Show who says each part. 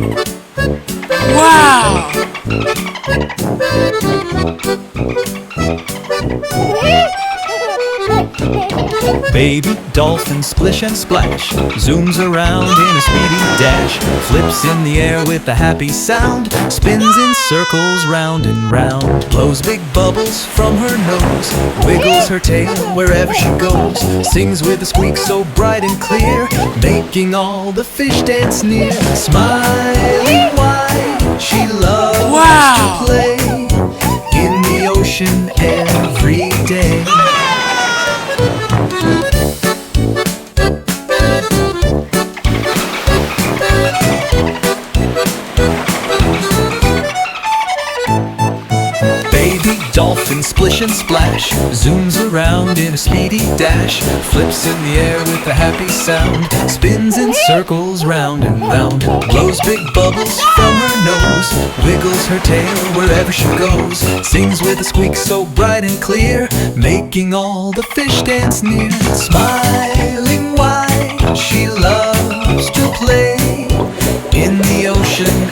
Speaker 1: Wow!
Speaker 2: Baby dolphin splish and splash, zooms around in a speedy dash, flips in the air with a happy sound, spins in circles round and round, blows big bubbles from her nose, wiggles her tail wherever she goes, sings with a squeak so bright and clear, making all the fish dance near. Smiling wide, she loves to play in the ocean every day. Dolphin splish and splash, zooms around in a speedy dash, flips in the air with a happy sound, spins in circles round and round, blows big bubbles from her nose, wiggles her tail wherever she goes, sings with a squeak so bright and clear, making all the fish dance near. Smiling wide, she loves to play in the ocean